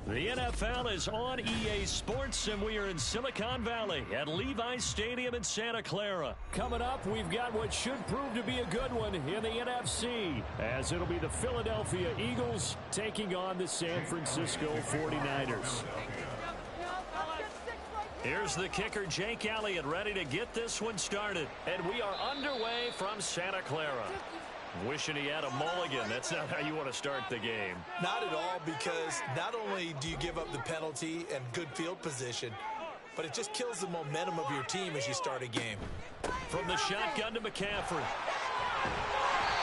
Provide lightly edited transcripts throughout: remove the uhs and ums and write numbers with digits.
The NFL is on EA Sports, and we are in Silicon Valley at Levi's Stadium in Santa Clara. Coming up, we've got what should prove to be a good one in the NFC, as it'll be the Philadelphia Eagles taking on the San Francisco 49ers. Here's the kicker, Jake Elliott, ready to get this one started. And we are underway from Santa Clara. Wishing he had a mulligan. That's not how you want to start the game. Not at all, because not only do you give up the penalty and good field position, but it just kills the momentum of your team as you start a game. From the shotgun to McCaffrey.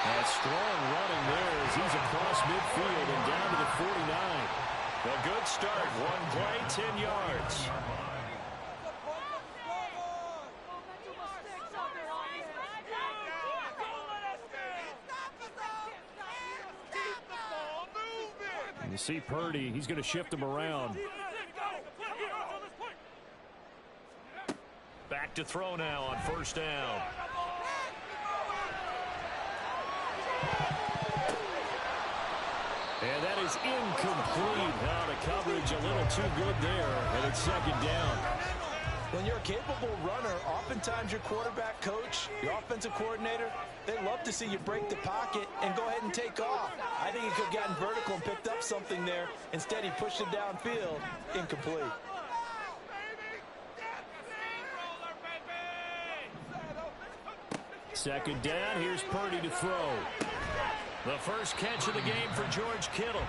And strong running there as he's across midfield and down to the 49. A good start. One play, 10 yards. You see Purdy, he's going to shift him around. Back to throw now on first down. And that is incomplete. Now the coverage a little too good there, and it's second down. When you're a capable runner, oftentimes your quarterback coach, your offensive coordinator, they love to see you break the pocket and go ahead and take off. I think he could have gotten vertical and picked up something there. Instead, he pushed it downfield. Incomplete. Second down, here's Purdy to throw. The first catch of the game for George Kittle.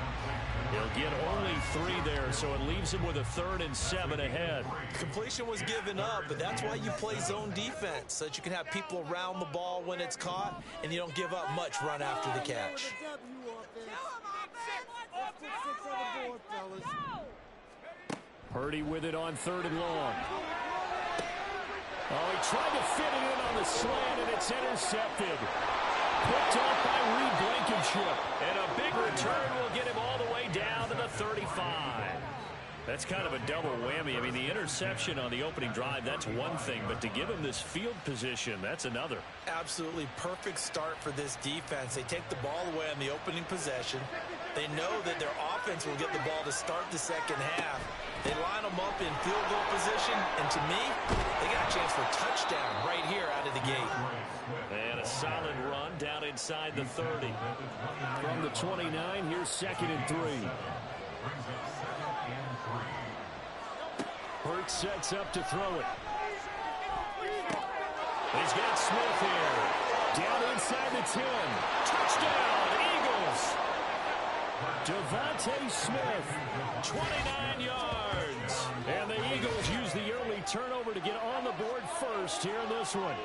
He'll get only 3 there, so it leaves him with a 3rd and 7 ahead. Completion was given up, but that's why you play zone defense, so that you can have people around the ball when it's caught, and you don't give up much run after the catch. Purdy with it on 3rd and long. Oh, he tried to fit it in on the slant, and it's intercepted. Picked off by Reed Blankenship. And a big return will get him all the way down to the 35. That's kind of a double whammy. I mean, the interception on the opening drive, that's one thing. But to give him this field position, that's another. Absolutely perfect start for this defense. They take the ball away on the opening possession. They know that their offense will get the ball to start the second half. They line them up in field goal position, and to me, they got a chance for a touchdown right here out of the gate. And a solid run down inside the 30. From the 29, here's 2nd and 3. Hurts sets up to throw it. He's got Smith here. Down inside the 10. Touchdown, Eagles! Devontae Smith, 29 yards. And the Eagles use the early turnover to get on the board first here in this one.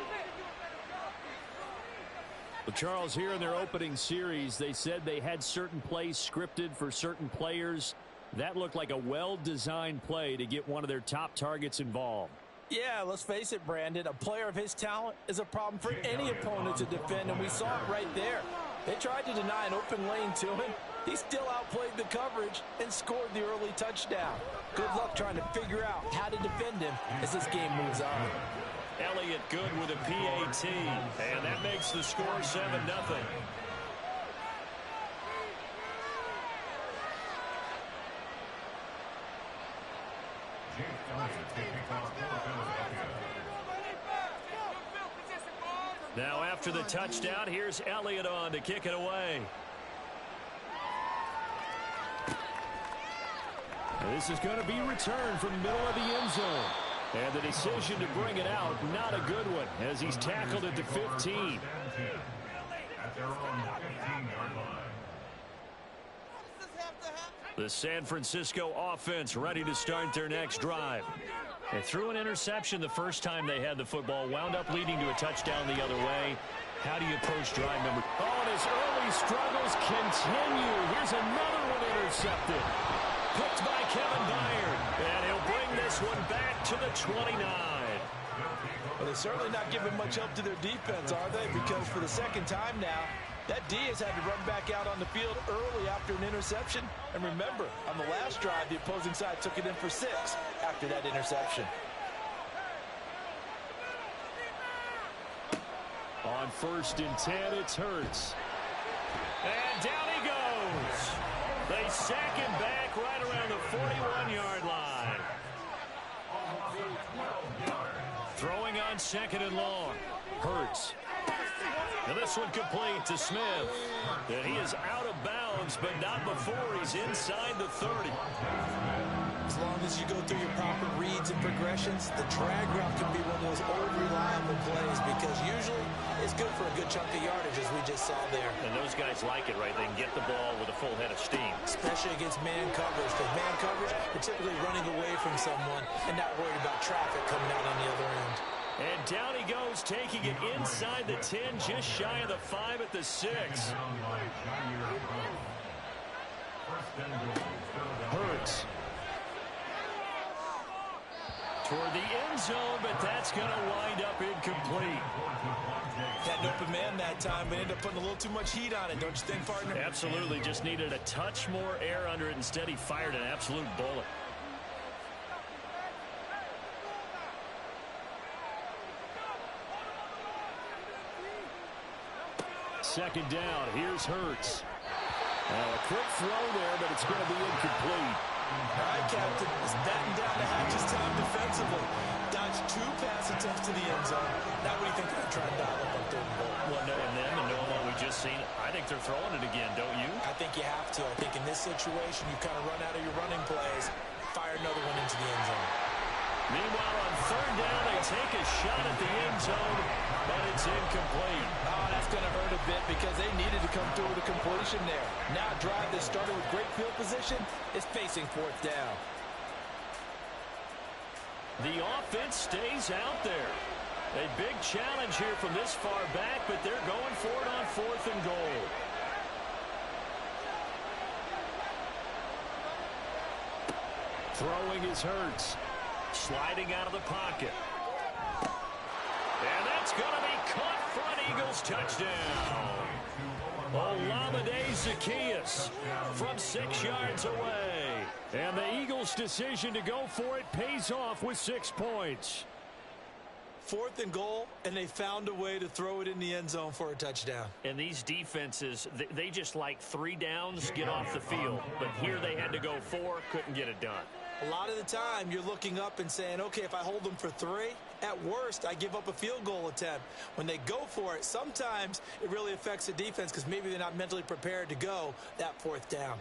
Well, Charles, here in their opening series, they said they had certain plays scripted for certain players. That looked like a well-designed play to get one of their top targets involved. Yeah, let's face it, Brandon. A player of his talent is a problem for any opponent to defend, and we saw it right there. They tried to deny an open lane to him. He still outplayed the coverage and scored the early touchdown. Good luck trying to figure out how to defend him as this game moves on. Elliott good with a PAT, and that makes the score 7-0. Now after the touchdown, here's Elliott on to kick it away. This is going to be returned from the middle of the end zone. And the decision to bring it out, not a good one, as he's tackled at the 15. The San Francisco offense ready to start their next drive. They threw an interception the first time they had the football, wound up leading to a touchdown the other way. How do you approach drive number? Oh, and his early struggles continue. Here's another one intercepted. Picked by Kevin Byard. And he'll bring this one back to the 29. Well, they're certainly not giving much help to their defense, are they? Because for the second time now, that D has had to run back out on the field early after an interception. And remember, on the last drive, the opposing side took it in for 6 after that interception. On 1st and 10, it's Hurts. And down he goes. They sack him back right around the 41-yard line. Throwing on second and long. Hurts. And this one complete to Smith. And he is out of bounds, but not before he's inside the 30. As long as you go through your proper reads and progressions, the drag route can be one of those old reliable plays because usually it's good for a good chunk of yardage, as we just saw there. And those guys like it, right? They can get the ball with a full head of steam. Especially against man coverage. Because man coverage, you're typically running away from someone and not worried about traffic coming out on the other end. And down he goes, taking it inside the 10, just shy of the 5 at the 6. Hurts. Toward the end zone, but that's going to wind up incomplete. Had an open man that time, but ended up putting a little too much heat on it, don't you think, partner? Absolutely. Just needed a touch more air under it. Instead, he fired an absolute bullet. Second down. Here's Hurts. A quick throw there, but it's going to be incomplete. All right, Captain. It's batting down the hatches time defensively. Dodged 2 pass attempts to the end zone. Now what do you think they're trying to dial up on third and goal? Well, knowing them and knowing what we just seen, I think they're throwing it again, don't you? I think you have to. I think in this situation, you kind of run out of your running plays, fire another one into the end zone. Meanwhile, on third down, they take a shot at the end zone, but it's incomplete. Oh, that's going to hurt a bit because they needed to come through with a completion there. Now a drive that started with great field position is facing fourth down. The offense stays out there. A big challenge here from this far back, but they're going for it on fourth and goal. Throwing is Hurts. Sliding out of the pocket. And that's going to be caught front. Eagles touchdown. Olamide Zaccheaus from 6 yards away. And the Eagles' decision to go for it pays off with 6 points. Fourth and goal, and they found a way to throw it in the end zone for a touchdown. And these defenses, they just like 3 downs, get off the field. But here they had to go 4, couldn't get it done. A lot of the time, you're looking up and saying, okay, if I hold them for 3, at worst, I give up a field goal attempt. When they go for it, sometimes it really affects the defense because maybe they're not mentally prepared to go that fourth down.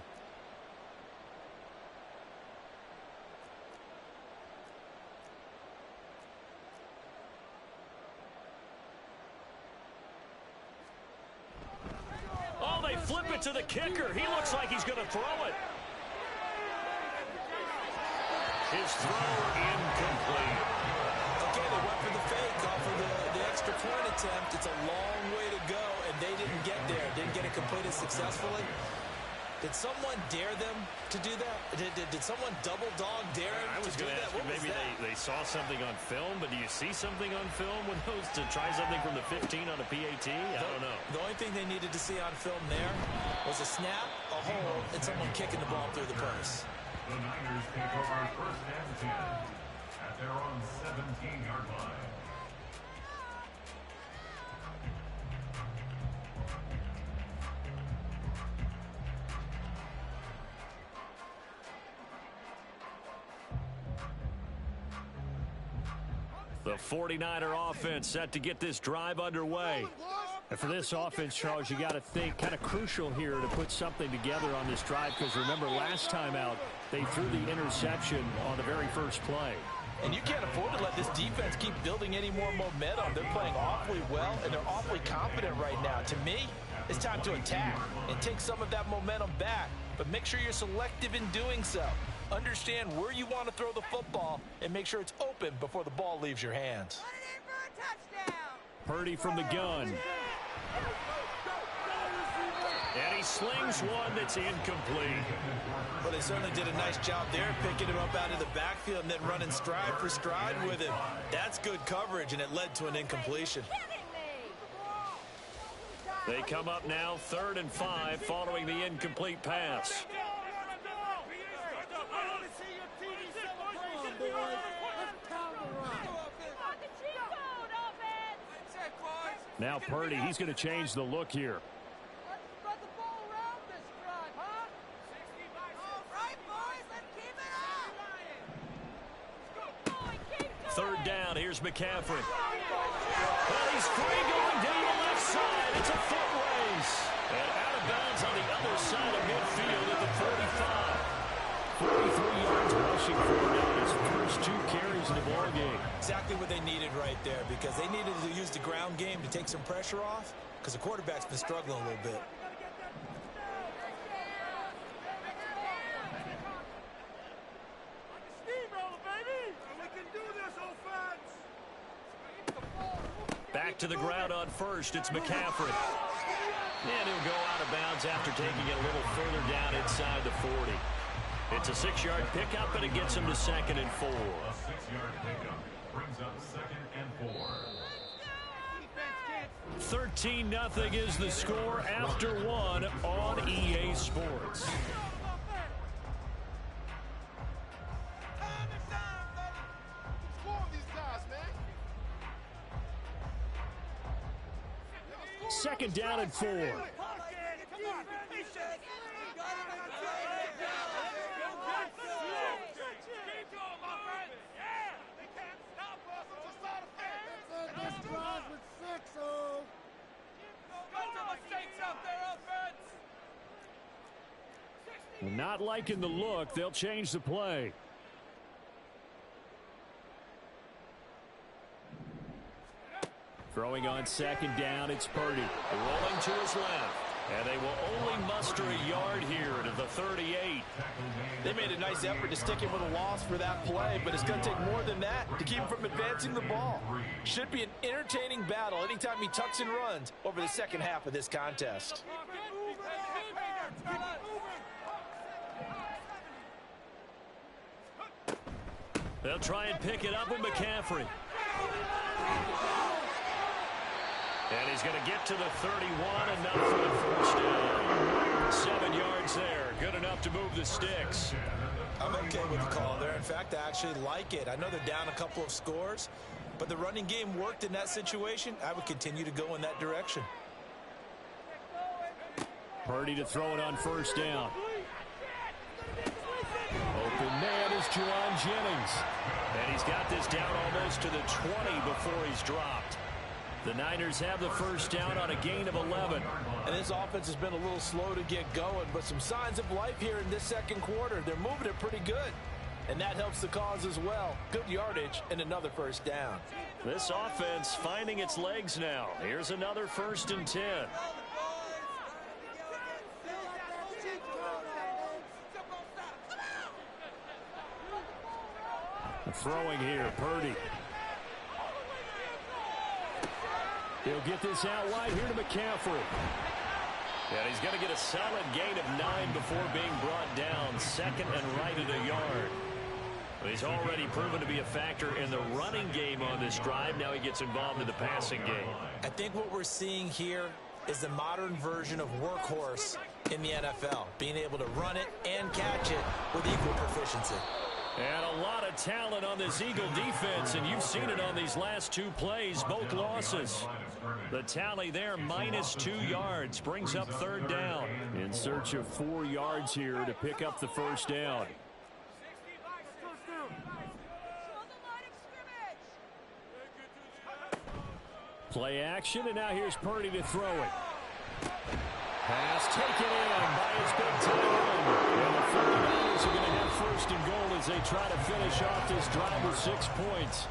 Oh, they flip it to the kicker. He looks like he's going to throw it. His throw incomplete. Okay, they went for the fake off of the extra point attempt. It's a long way to go, and they didn't get there. Didn't get it completed successfully. Did someone dare them to do that? Did someone double dog dare them to do that? Maybe they saw something on film, but do you see something on film with those to try something from the 15 on a PAT? I don't know. The only thing they needed to see on film there was a snap, a hole, and someone kicking the ball through the post. The Niners take over first and 10 at their own 17-yard line. The 49er offense set to get this drive underway. And for this offense, Charles, you got to think kind of crucial here to put something together on this drive because remember last time out, they threw the interception on the very first play. And you can't afford to let this defense keep building any more momentum. They're playing awfully well, and they're awfully confident right now. To me, it's time to attack and take some of that momentum back. But make sure you're selective in doing so. Understand where you want to throw the football and make sure it's open before the ball leaves your hands. Purdy from the gun. And he slings one that's incomplete. Well, they certainly did a nice job there, picking him up out of the backfield and then running stride for stride with him. That's good coverage, and it led to an incompletion. They come up now 3rd and 5 following the incomplete pass. Now Purdy, he's going to change the look here. McCaffrey. Well, he's free going down the left side. It's a foot race. And out of bounds on the other side of midfield at the 45. 43 yards rushing for him his first 2 carries in the ballgame. Exactly what they needed right there, because they needed to use the ground game to take some pressure off, because the quarterback's been struggling a little bit. Back to the ground on first. It's McCaffrey. And he'll go out of bounds after taking it a little further down inside the 40. It's a 6-yard pickup, and it gets him to 2nd and 4. A 6-yard pickup brings up 2nd and 4. 13-0 is the score after 1 on EA Sports. Second down and 4. Not liking the look. They'll change the play. Throwing on second down, it's Purdy. Rolling to his left. And they will only muster a yard here to the 38. They made a nice effort to stick him with a loss for that play, but it's going to take more than that to keep him from advancing the ball. Should be an entertaining battle anytime he tucks and runs over the second half of this contest. They'll try and pick it up with McCaffrey. And he's going to get to the 31, enough for the first down. 7 yards there, good enough to move the sticks. I'm okay with the call there. In fact, I actually like it. I know they're down a couple of scores, but the running game worked in that situation. I would continue to go in that direction. Purdy to throw it on first down. Open man is Juwan Jennings. And he's got this down almost to the 20 before he's dropped. The Niners have the first down on a gain of 11. And this offense has been a little slow to get going, but some signs of life here in this second quarter. They're moving it pretty good. And that helps the cause as well. Good yardage and another first down. This offense finding its legs now. Here's another 1st and 10. Throwing here, Purdy. He'll get this out wide here to McCaffrey. And he's going to get a solid gain of 9 before being brought down. 2nd and right at a yard. But he's already proven to be a factor in the running game on this drive. Now he gets involved in the passing game. I think what we're seeing here is the modern version of workhorse in the NFL. Being able to run it and catch it with equal proficiency. And a lot of talent on this Eagle defense, and you've seen it on these last 2 plays, both losses. The tally there, -2 yards, brings up 3rd down. In search of 4 yards here to pick up the first down. Play action, and now here's Purdy to throw it. Pass taken in by his big tight end. And the 49ers are going to have 1st and goal as they try to finish off this drive with 6 points.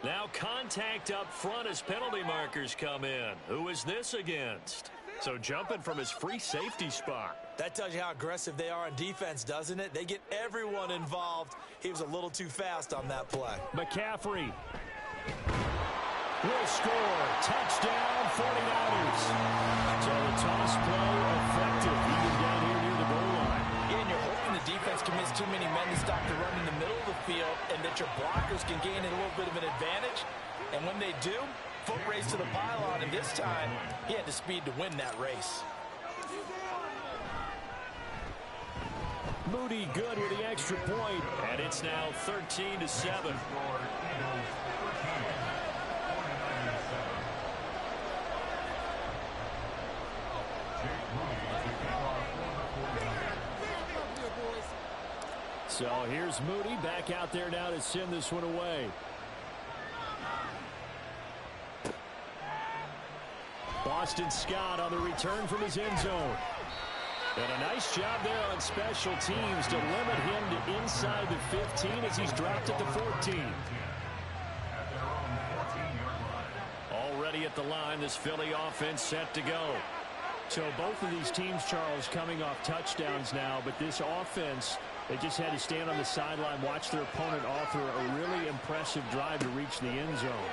Now contact up front as penalty markers come in. Who is this against? So jumping from his free safety spot. That tells you how aggressive they are on defense, doesn't it? They get everyone involved. He was a little too fast on that play. McCaffrey will score. Touchdown, 49ers. So the toss play effective. Even down here near the goal line. And you're hoping the defense commits too many men to stop the run in the middle of the field and that your blockers can gain a little bit of an advantage. And when they do, foot race to the pylon, and this time he had the speed to win that race. Moody good with the extra point, and it's now 13-7. So here's Moody back out there now to send this one away. Boston Scott on the return from his end zone. And a nice job there on special teams to limit him to inside the 15 as he's dropped at the 14. Already at the line, this Philly offense set to go. So both of these teams, Charles, coming off touchdowns now, but this offense, they just had to stand on the sideline, watch their opponent author a really impressive drive to reach the end zone.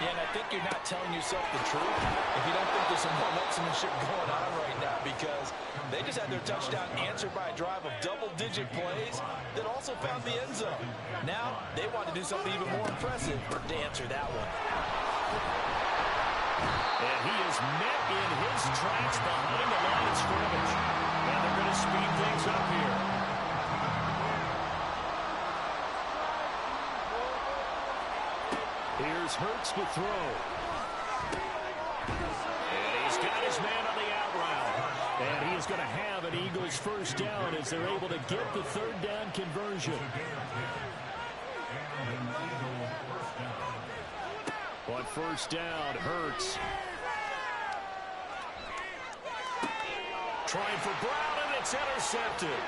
Yeah, and I think you're not telling yourself the truth if you don't think there's some one-upsmanship going on right now, because they just had their touchdown answered by a drive of double-digit plays that also found the end zone. Now they want to do something even more impressive to answer that one. And he is met in his tracks behind the line of scrimmage. And they're going to speed things up here. Here's Hurts to throw. And he's got his man on the out route. And he is going to have an Eagles first down as they're able to get the third down conversion. On first down, Hurts. Trying for Brown, and it's intercepted.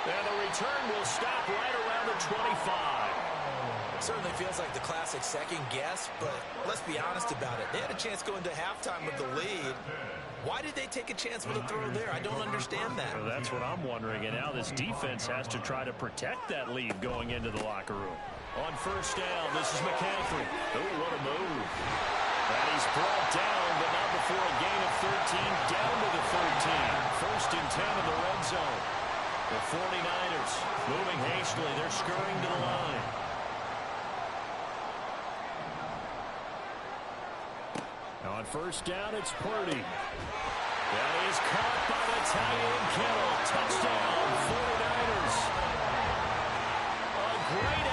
And the return will stop right around the 25. It certainly feels like the classic second guess, but let's be honest about it. They had a chance going to halftime with the lead. Why did they take a chance with a throw there? I don't understand that. Well, that's what I'm wondering. And now this defense has to try to protect that lead going into the locker room. On first down, this is McCaffrey. Oh, what a move. And he's brought down, but not before a gain of 13, down to the 13. First and 10 in the red zone. The 49ers moving hastily. They're scurrying to the line. On first down, it's Purdy. That is caught by the tight end, Kittle. Touchdown, 49ers. A great